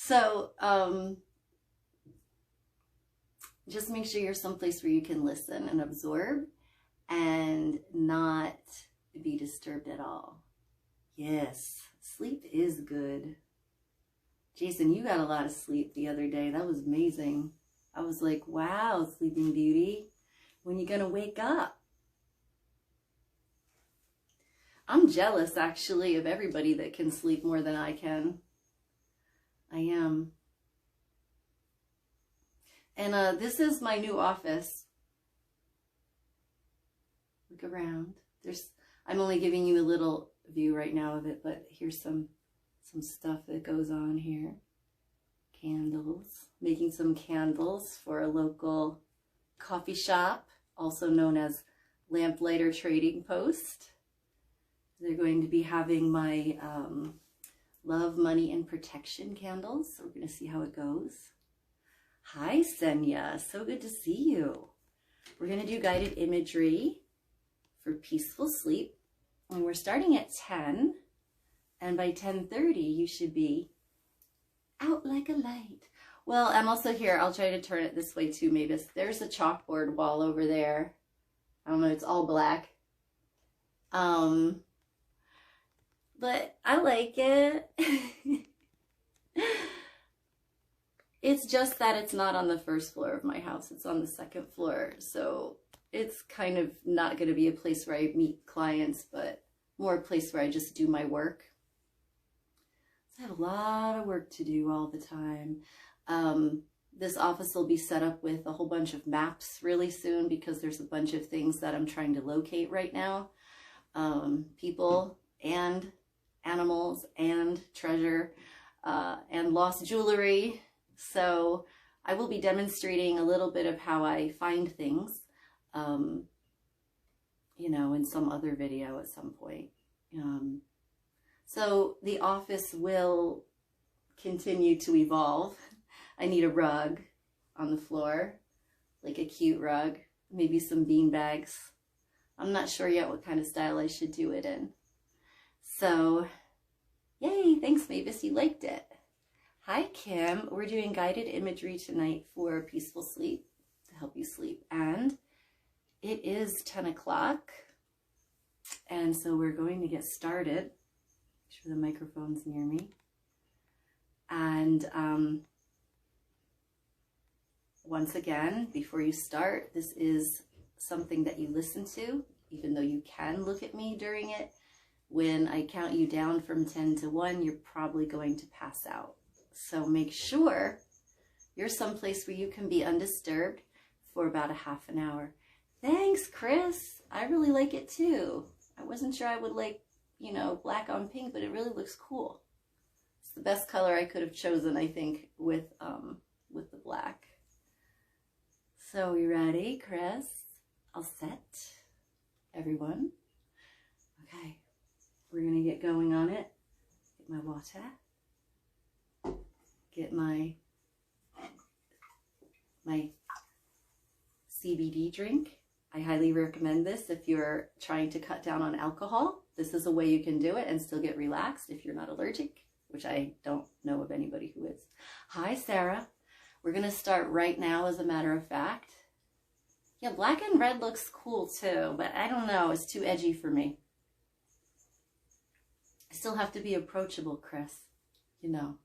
So, just make sure you're someplace where you can listen and absorb and not be disturbed at all. Yes, sleep is good. Jason, you got a lot of sleep the other day. That was amazing. I was like, wow, Sleeping Beauty, when you gonna wake up? I'm jealous, actually, of everybody that can sleep more than I can. I am. And this is my new office. Look around. I'm only giving you a little view right now of it, but here's some stuff that goes on here. Candles. Making some candles for a local coffee shop, also known as Lamplighter Trading Post. They're going to be having my Love, Money, and Protection candles. So we're going to see how it goes. Hi, Senya. So good to see you. We're going to do guided imagery for peaceful sleep. And we're starting at 10. And by 10:30, you should be out like a light. Well, I'm also here. I'll try to turn it this way too, Mavis. There's a chalkboard wall over there. I don't know. It's all black. But I like it. It's just that it's not on the first floor of my house. It's on the second floor. So it's kind of not going to be a place where I meet clients, but more a place where I just do my work. So I have a lot of work to do all the time. This office will be set up with a whole bunch of maps really soon because there's a bunch of things that I'm trying to locate right now. People and animals and treasure and lost jewelry. So I will be demonstrating a little bit of how I find things, you know, in some other video at some point. So the office will continue to evolve. I need a rug on the floor, like a cute rug, maybe some bean bags. I'm not sure yet what kind of style I should do it in. So, yay, thanks Mavis, you liked it. Hi Kim, we're doing guided imagery tonight for peaceful sleep, to help you sleep. And it is 10 o'clock, and so we're going to get started. Make sure the microphone's near me. And once again, before you start, this is something that you listen to, even though you can look at me during it. When I count you down from 10 to 1, you're probably going to pass out. So make sure you're someplace where you can be undisturbed for about a half an hour. Thanks, Chris. I really like it too. I wasn't sure I would like, you know, black on pink, but it really looks cool. It's the best color I could have chosen, I think, with the black. So we ready, Chris? All set, everyone? Okay. We're going to get going on it. Get my water. Get my CBD drink. I highly recommend this if you're trying to cut down on alcohol. This is a way you can do it and still get relaxed if you're not allergic, which I don't know of anybody who is. Hi, Sarah. We're going to start right now, as a matter of fact. Yeah, black and red looks cool too, but I don't know. It's too edgy for me. I still have to be approachable, Chris, you know.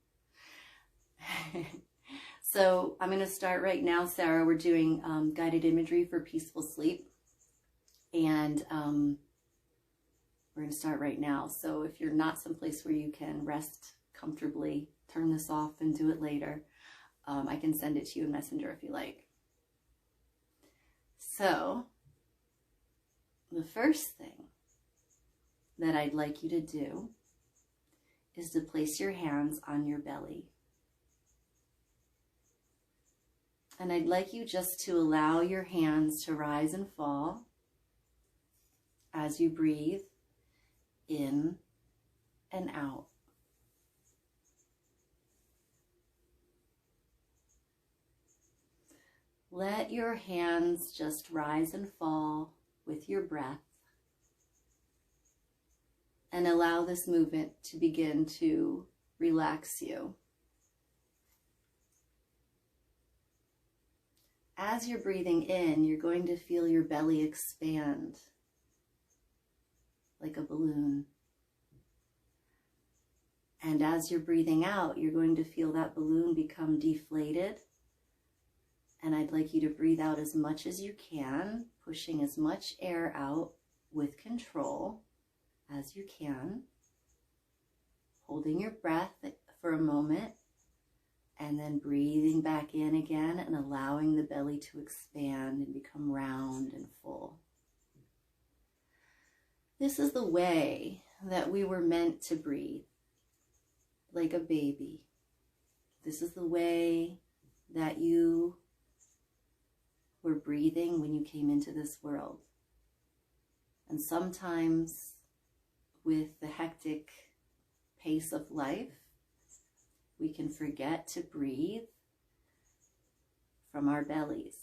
So I'm going to start right now, Sarah. We're doing guided imagery for peaceful sleep. And we're going to start right now. So if you're not someplace where you can rest comfortably, turn this off and do it later. I can send it to you in Messenger if you like. So the first thing that I'd like you to do is to place your hands on your belly. And I'd like you just to allow your hands to rise and fall as you breathe in and out. Let your hands just rise and fall with your breath. And allow this movement to begin to relax you. as you're breathing in, you're going to feel your belly expand like a balloon. And as you're breathing out, you're going to feel that balloon become deflated. And I'd like you to breathe out as much as you can, pushing as much air out with control as you can, holding your breath for a moment, and then breathing back in again and allowing the belly to expand and become round and full. This is the way that we were meant to breathe, like a baby. This is the way that you were breathing when you came into this world. And sometimes with the hectic pace of life, we can forget to breathe from our bellies.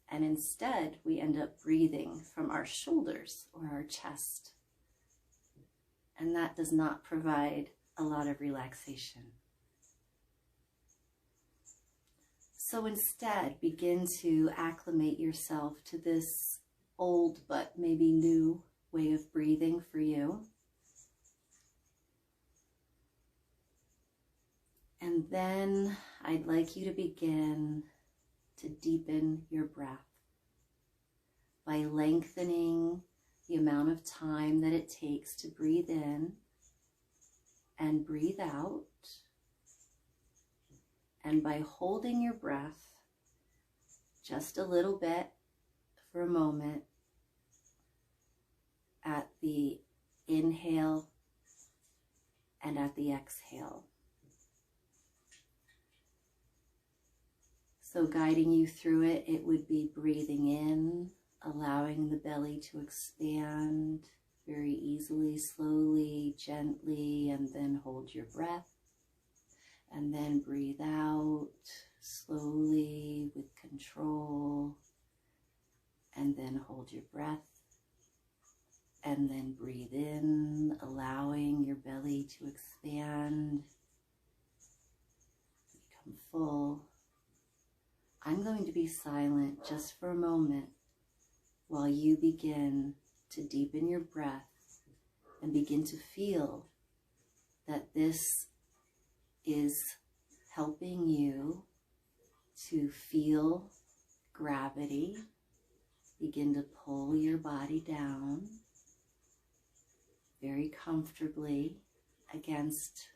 And instead, we end up breathing from our shoulders or our chest. And that does not provide a lot of relaxation. So instead, begin to acclimate yourself to this old but maybe new way of breathing for you. And then I'd like you to begin to deepen your breath by lengthening the amount of time that it takes to breathe in and breathe out, and by holding your breath just a little bit for a moment at the inhale and at the exhale. So guiding you through it, it would be breathing in, allowing the belly to expand very easily, slowly, gently, and then hold your breath. And then breathe out slowly with control, and then hold your breath. And then breathe in, allowing your belly to expand, become full. I'm going to be silent just for a moment while you begin to deepen your breath and begin to feel that this is helping you to feel gravity begin to pull your body down very comfortably against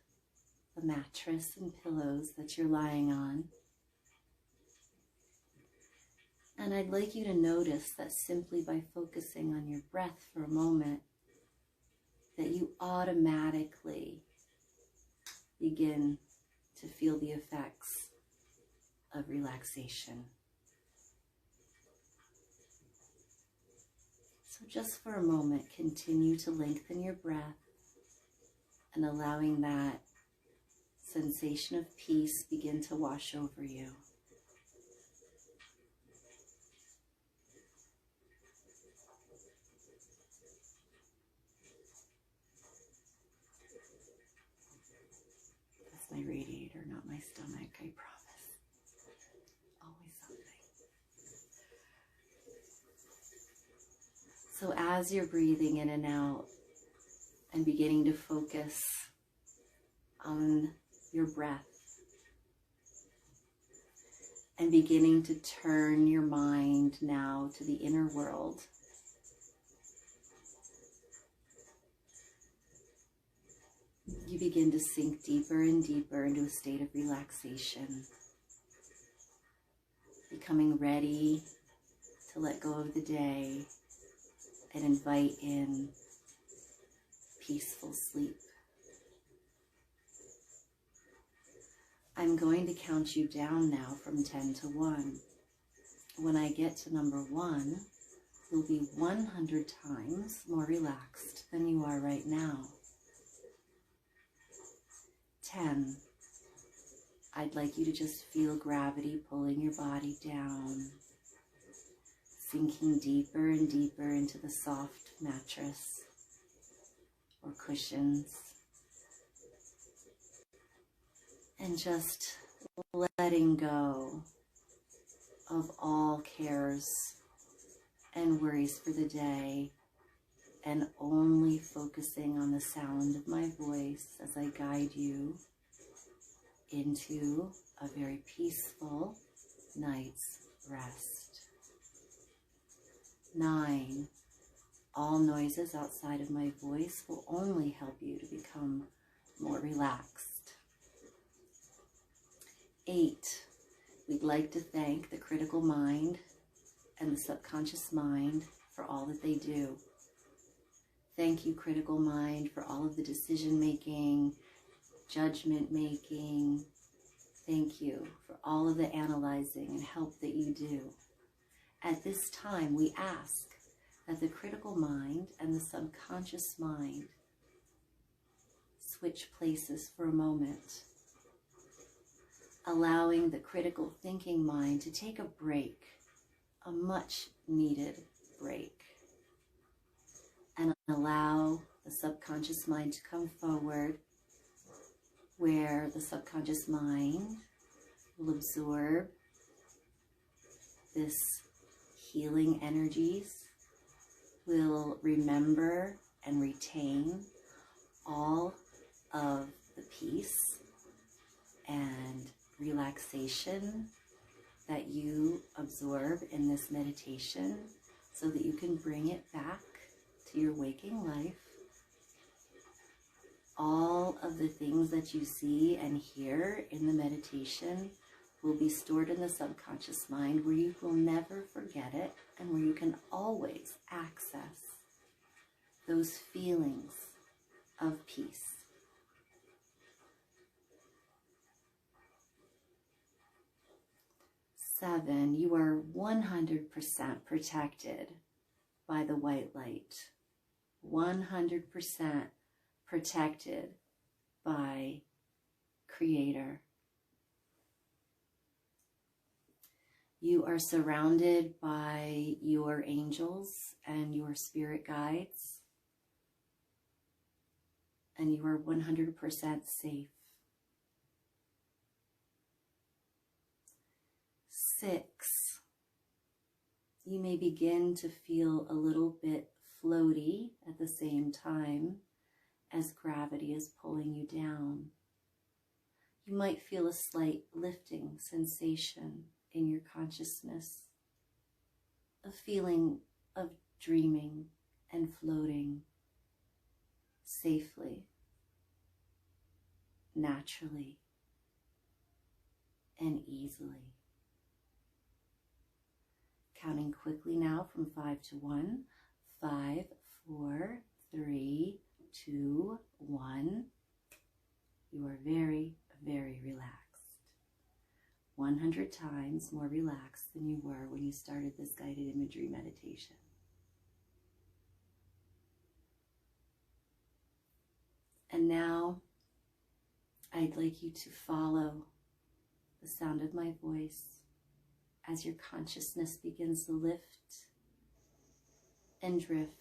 the mattress and pillows that you're lying on. And I'd like you to notice that simply by focusing on your breath for a moment, that you automatically begin to feel the effects of relaxation. So just for a moment, continue to lengthen your breath and allowing that sensation of peace begin to wash over you. My radiator, not my stomach, I promise. Always something. So as you're breathing in and out and beginning to focus on your breath and beginning to turn your mind now to the inner world, you begin to sink deeper and deeper into a state of relaxation, becoming ready to let go of the day and invite in peaceful sleep. I'm going to count you down now from 10 to 1. When I get to number 1, you'll be 100 times more relaxed than you are right now. 10, I'd like you to just feel gravity pulling your body down, sinking deeper and deeper into the soft mattress or cushions, and just letting go of all cares and worries for the day, and only focusing on the sound of my voice as I guide you into a very peaceful night's rest. 9. All noises outside of my voice will only help you to become more relaxed. 8. We'd like to thank the critical mind and the subconscious mind for all that they do. Thank you, critical mind, for all of the decision making, judgment making. Thank you for all of the analyzing and help that you do. At this time, we ask that the critical mind and the subconscious mind switch places for a moment, allowing the critical thinking mind to take a break, a much needed break, and allow the subconscious mind to come forward, where the subconscious mind will absorb this healing energies, will remember and retain all of the peace and relaxation that you absorb in this meditation, so that you can bring it back to your waking life. All of the things that you see and hear in the meditation will be stored in the subconscious mind, where you will never forget it, and where you can always access those feelings of peace. 7, you are 100% protected by the white light. 100% protected by Creator. You are surrounded by your angels and your spirit guides, and you are 100% safe. 6, you may begin to feel a little bit floaty at the same time as gravity is pulling you down. You might feel a slight lifting sensation in your consciousness, a feeling of dreaming and floating safely, naturally, and easily. Counting quickly now from 5 to 1. 5, 4, 3, 2, 1. You are very, very relaxed. 100 times more relaxed than you were when you started this guided imagery meditation. And now I'd like you to follow the sound of my voice as your consciousness begins to lift and drift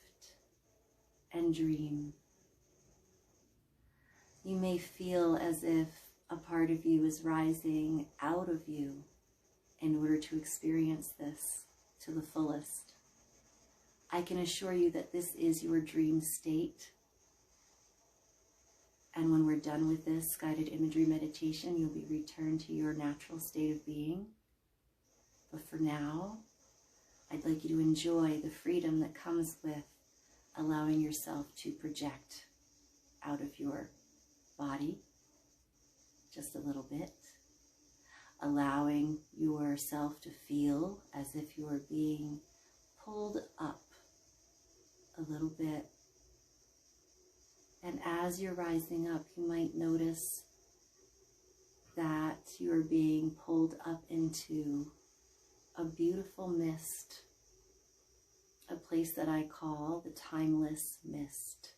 and dream. You may feel as if a part of you is rising out of you in order to experience this to the fullest. I can assure you that this is your dream state. And when we're done with this guided imagery meditation, you'll be returned to your natural state of being. But for now, I'd like you to enjoy the freedom that comes with allowing yourself to project out of your body just a little bit, allowing yourself to feel as if you are being pulled up a little bit. And as you're rising up, you might notice that you're being pulled up into a beautiful mist, a place that I call the timeless mist.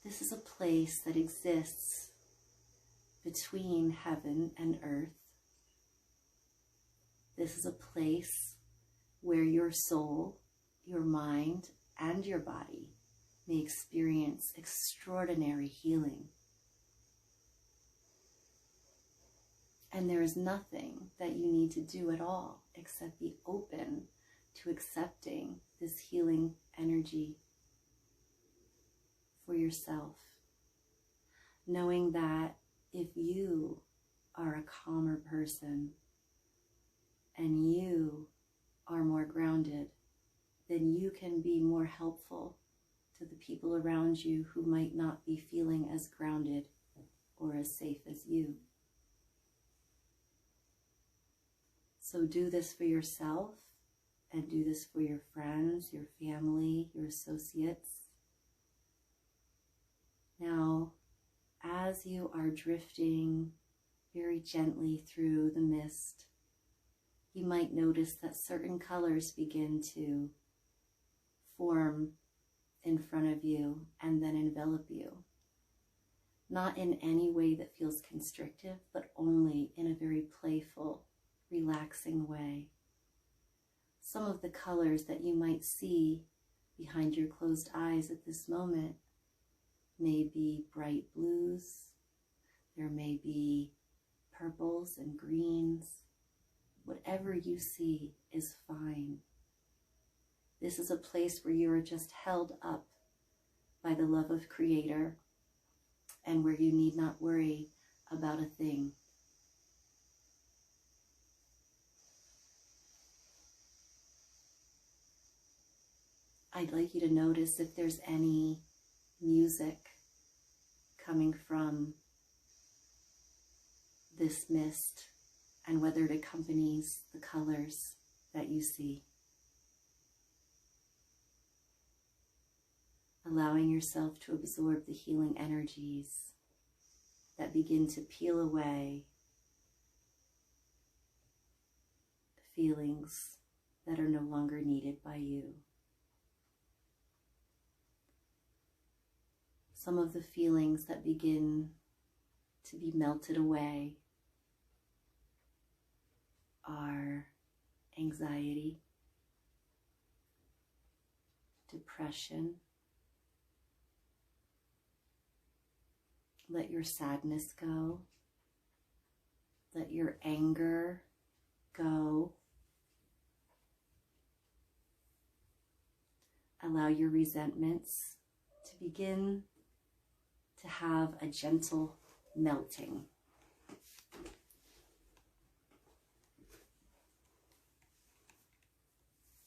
This is a place that exists between heaven and earth. This is a place where your soul, your mind, and your body may experience extraordinary healing. And there is nothing that you need to do at all except be open to accepting this healing energy for yourself. Knowing that if you are a calmer person and you are more grounded, then you can be more helpful to the people around you who might not be feeling as grounded or as safe as you. So do this for yourself and do this for your friends, your family, your associates. Now, as you are drifting very gently through the mist, you might notice that certain colors begin to form in front of you and then envelop you. Not in any way that feels constrictive, but only in a very playful, relaxing way. Some of the colors that you might see behind your closed eyes at this moment may be bright blues, there may be purples and greens. Whatever you see is fine. This is a place where you are just held up by the love of Creator and where you need not worry about a thing. I'd like you to notice if there's any music coming from this mist and whether it accompanies the colors that you see. Allowing yourself to absorb the healing energies that begin to peel away feelings that are no longer needed by you. Some of the feelings that begin to be melted away are anxiety, depression. Let your sadness go. Let your anger go. Allow your resentments to begin to have a gentle melting.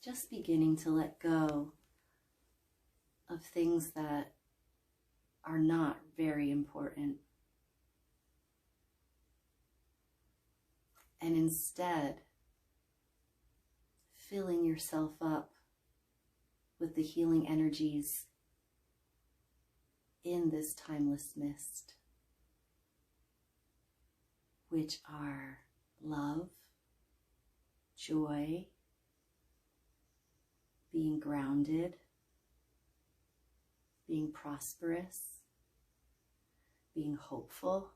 Just beginning to let go of things that are not very important. And instead, filling yourself up with the healing energies in this timeless mist, which are love, joy, being grounded, being prosperous, being hopeful.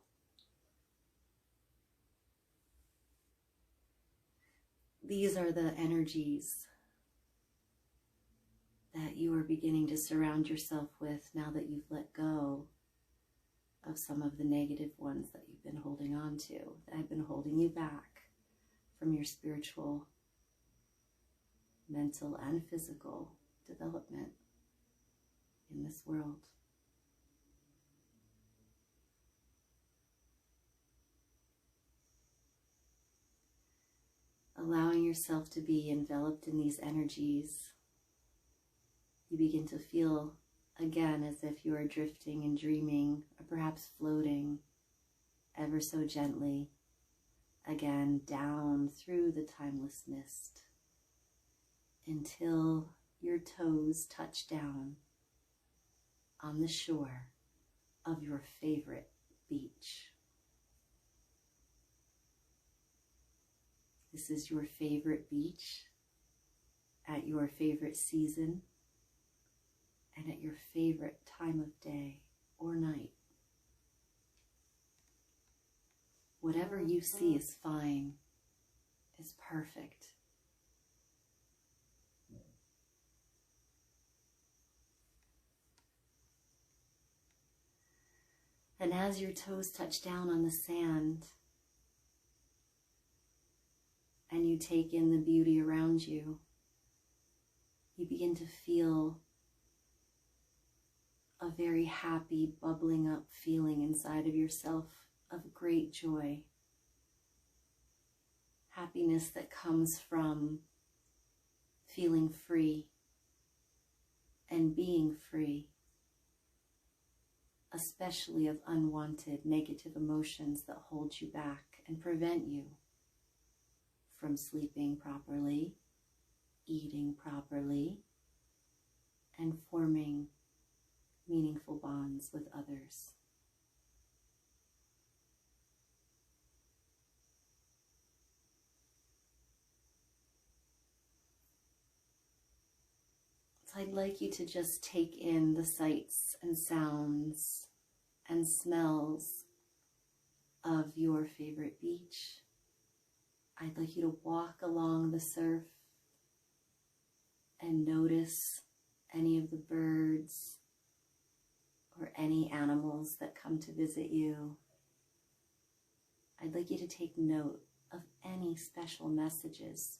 These are the energies that you are beginning to surround yourself with now that you've let go of some of the negative ones that you've been holding on to, that have been holding you back from your spiritual, mental, and physical development in this world. Allowing yourself to be enveloped in these energies, you begin to feel again as if you are drifting and dreaming, or perhaps floating ever so gently, again down through the timeless mist until your toes touch down on the shore of your favorite beach. This is your favorite beach at your favorite season and at your favorite time of day or night. Whatever you see is fine, is perfect. And as your toes touch down on the sand, and you take in the beauty around you, you begin to feel a very happy, bubbling up feeling inside of yourself of great joy. Happiness that comes from feeling free and being free, especially of unwanted negative emotions that hold you back and prevent you from sleeping properly, eating properly, and forming meaningful bonds with others. So I'd like you to just take in the sights and sounds and smells of your favorite beach. I'd like you to walk along the surf and notice any of the birds or any animals that come to visit you. I'd like you to take note of any special messages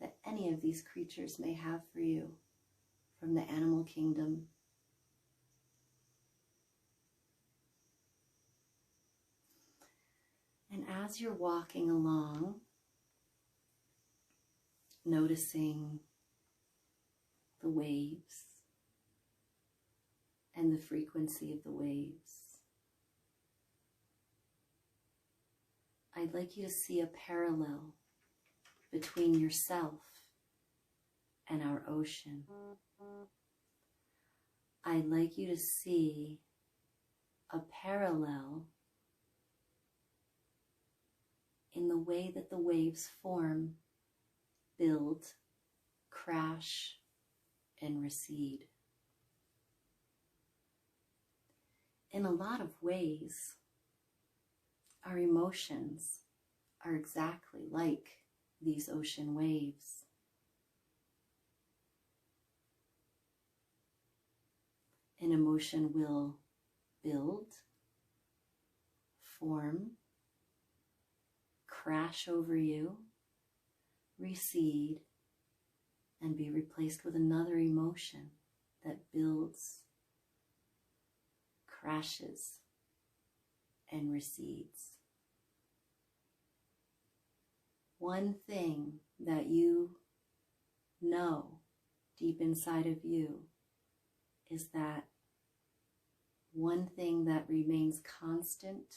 that any of these creatures may have for you from the animal kingdom. And as you're walking along, noticing the waves and the frequency of the waves, I'd like you to see a parallel between yourself and our ocean. I'd like you to see a parallel in the way that the waves form, build, crash, and recede. In a lot of ways, our emotions are exactly like these ocean waves. An emotion will build, form, crash over you, recede, and be replaced with another emotion that builds, crashes, and recedes. One thing that you know deep inside of you is that one thing that remains constant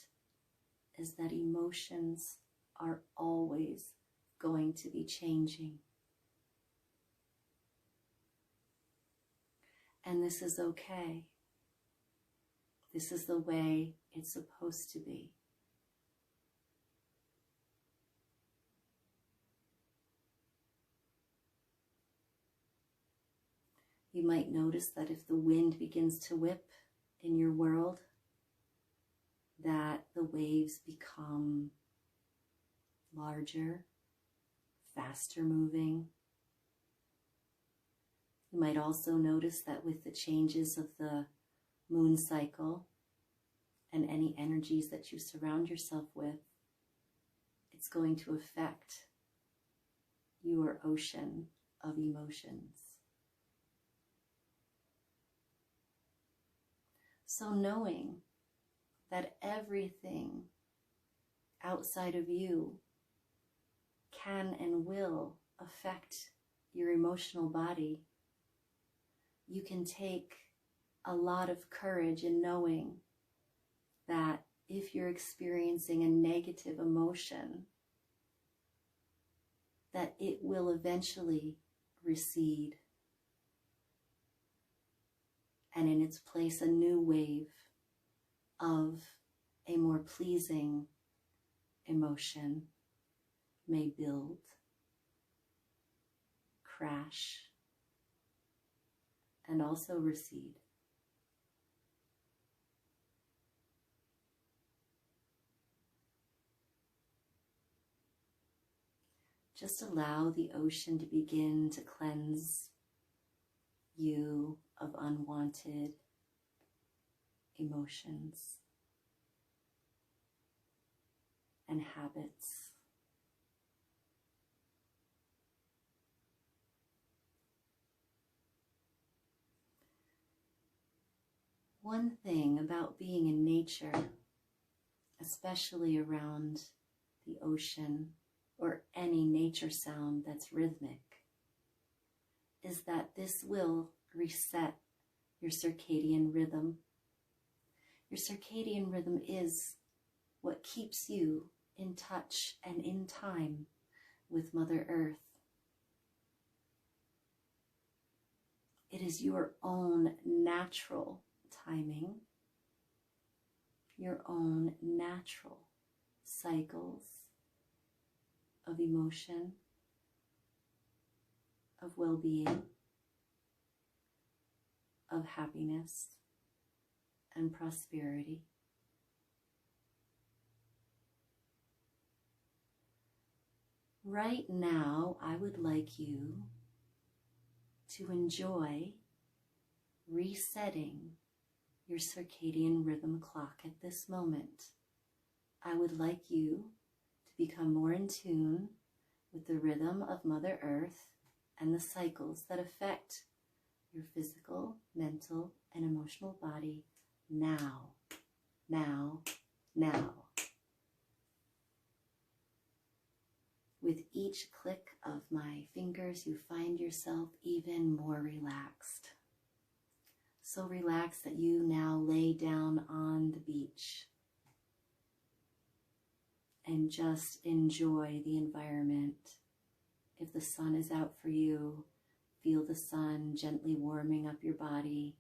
is that emotions are always going to be changing. And this is okay. This is the way it's supposed to be. You might notice that if the wind begins to whip in your world, that the waves become larger, faster moving. You might also notice that with the changes of the moon cycle and any energies that you surround yourself with, it's going to affect your ocean of emotions. So knowing that everything outside of you can and will affect your emotional body, you can take a lot of courage in knowing that if you're experiencing a negative emotion, that it will eventually recede, and in its place a new wave of a more pleasing emotion may build, crash, and also recede. Just allow the ocean to begin to cleanse you of unwanted emotions and habits One thing about being in nature, especially around the ocean or any nature sound that's rhythmic, is that this will reset your circadian rhythm. Your circadian rhythm is what keeps you in touch and in time with Mother Earth. It is your own natural timing, your own natural cycles of emotion, of well-being, of happiness and prosperity. Right now, I would like you to enjoy resetting your circadian rhythm clock at this moment. I would like you to become more in tune with the rhythm of Mother Earth and the cycles that affect your physical, mental, and emotional body now, now, now. With each click of my fingers, you find yourself even more relaxed. So relaxed that you now lay down on the beach and just enjoy the environment. If the sun is out for you, feel the sun gently warming up your body,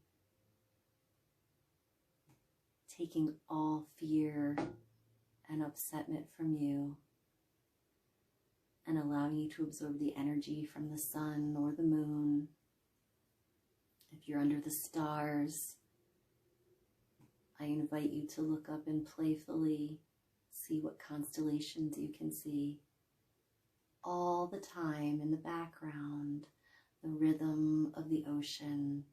taking all fear and upsetment from you, and allowing you to absorb the energy from the sun or the moon. If you're under the stars, I invite you to look up and playfully see what constellations you can see. All the time in the background, the rhythm of the ocean,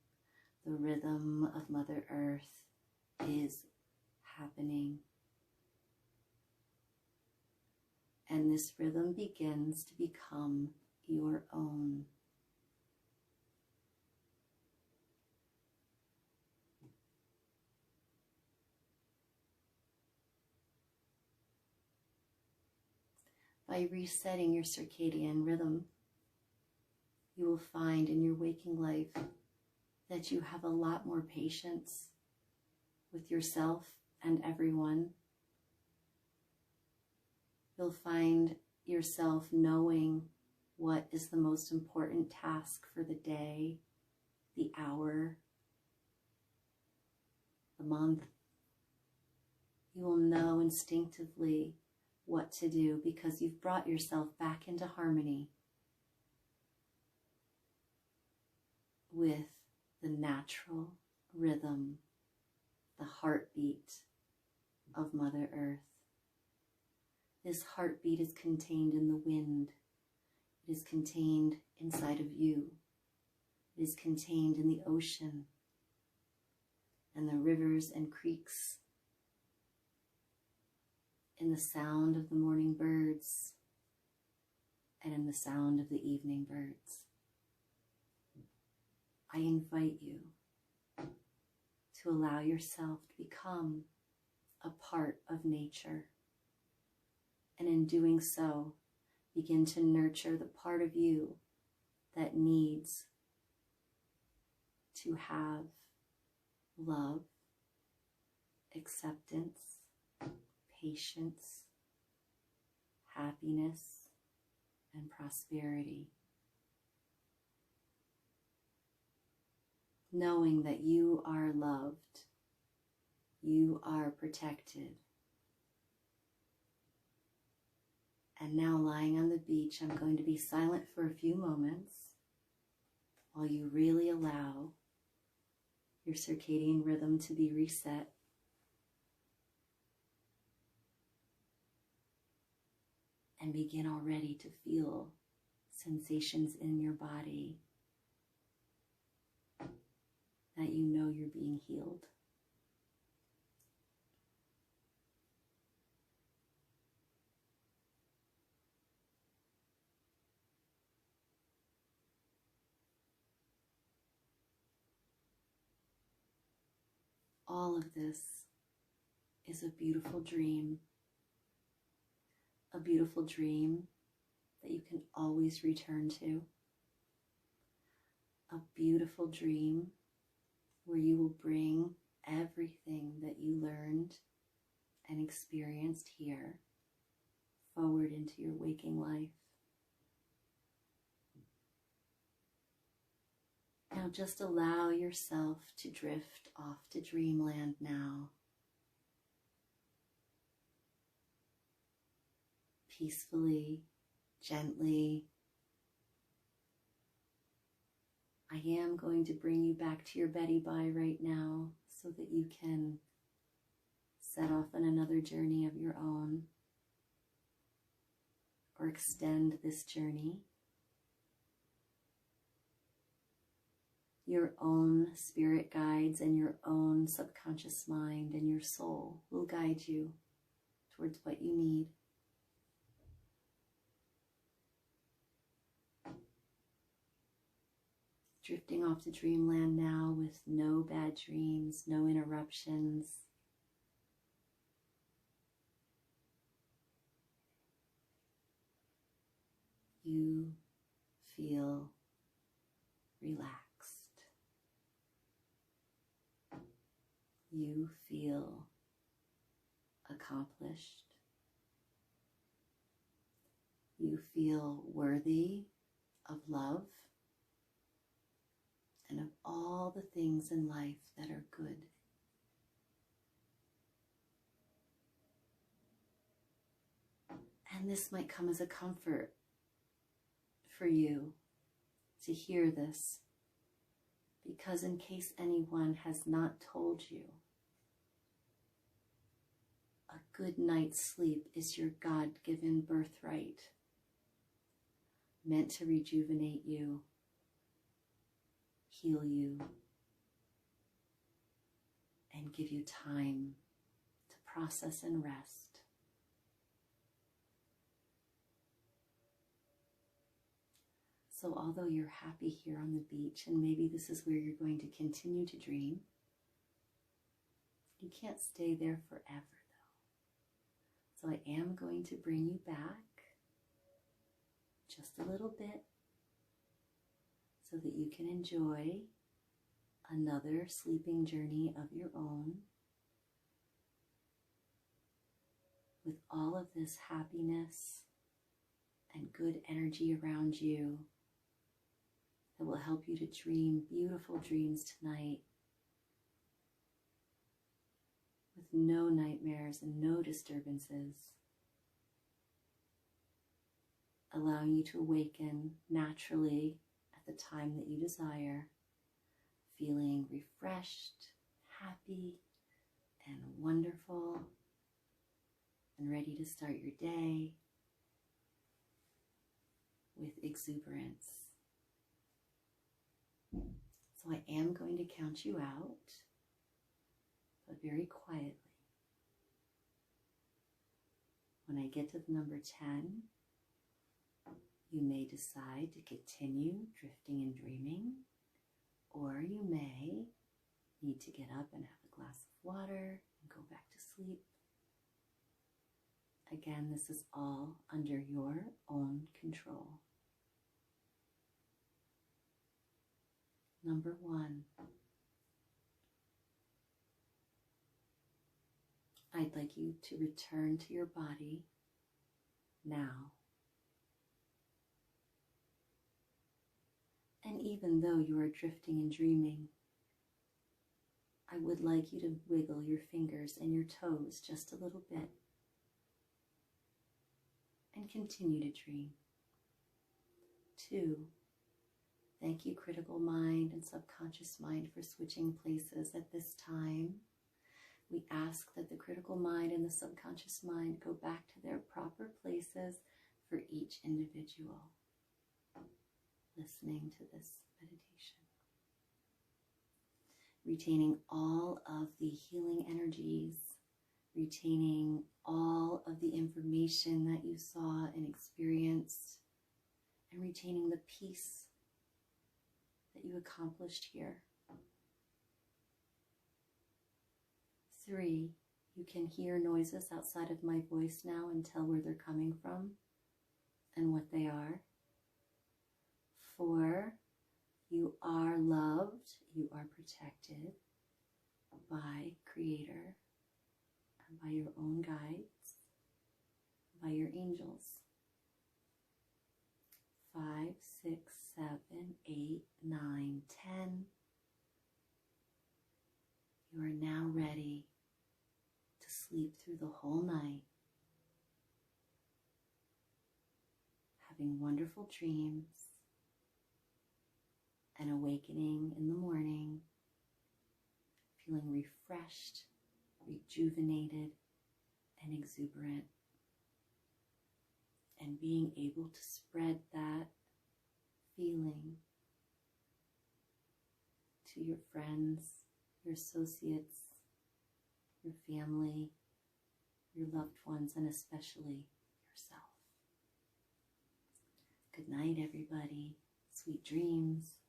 the rhythm of Mother Earth is happening. And this rhythm begins to become your own. By resetting your circadian rhythm, you will find in your waking life that you have a lot more patience with yourself and everyone. You'll find yourself knowing what is the most important task for the day, the hour, the month. You will know instinctively what to do because you've brought yourself back into harmony with the natural rhythm, the heartbeat of Mother Earth. This heartbeat is contained in the wind. It is contained inside of you. It is contained in the ocean and the rivers and creeks, in the sound of the morning birds and in the sound of the evening birds. I invite you to allow yourself to become a part of nature. And in doing so, begin to nurture the part of you that needs to have love, acceptance, patience, happiness, and prosperity. Knowing that you are loved, you are protected. And now, lying on the beach, I'm going to be silent for a few moments while you really allow your circadian rhythm to be reset. And begin already to feel sensations in your body that you know you're being healed. all of this is a beautiful dream that you can always return to, a beautiful dream where you will bring everything that you learned and experienced here forward into your waking life. Now just allow yourself to drift off to dreamland now. Peacefully, gently. I am going to bring you back to your Betty Bye right now so that you can set off on another journey of your own or extend this journey. Your own spirit guides and your own subconscious mind and your soul will guide you towards what you need. Drifting off to dreamland now with no bad dreams, no interruptions. You feel relaxed. You feel accomplished. You feel worthy of love and of all the things in life that are good. And this might come as a comfort for you to hear this, because in case anyone has not told you, a good night's sleep is your God-given birthright, meant to rejuvenate you, heal you, and give you time to process and rest. So although you're happy here on the beach, and maybe this is where you're going to continue to dream, you can't stay there forever though. So I am going to bring you back just a little bit so that you can enjoy another sleeping journey of your own with all of this happiness and good energy around you that will help you to dream beautiful dreams tonight with no nightmares and no disturbances, allowing you to awaken naturally at the time that you desire, feeling refreshed, happy, and wonderful, and ready to start your day with exuberance. So I am going to count you out, but very quietly. When I get to the number 10, you may decide to continue drifting and dreaming, or you may need to get up and have a glass of water and go back to sleep. Again, this is all under your own control. Number 1. I'd like you to return to your body now. And even though you are drifting and dreaming, I would like you to wiggle your fingers and your toes just a little bit and continue to dream. 2. Thank you, critical mind and subconscious mind, for switching places at this time. We ask that the critical mind and the subconscious mind go back to their proper places for each individual listening to this meditation. Retaining all of the healing energies, retaining all of the information that you saw and experienced, and retaining the peace that you accomplished here. 3, you can hear noises outside of my voice now and tell where they're coming from and what they are. 4, you are loved, you are protected by Creator and by your own guides, by your angels. 5, 6, 7, 8, 9, 10. You are now ready to sleep through the whole night, having wonderful dreams and awakening in the morning, feeling refreshed, rejuvenated, and exuberant, and being able to spread that feeling to your friends, your associates, your family, your loved ones, and especially yourself. Good night, everybody. Sweet dreams.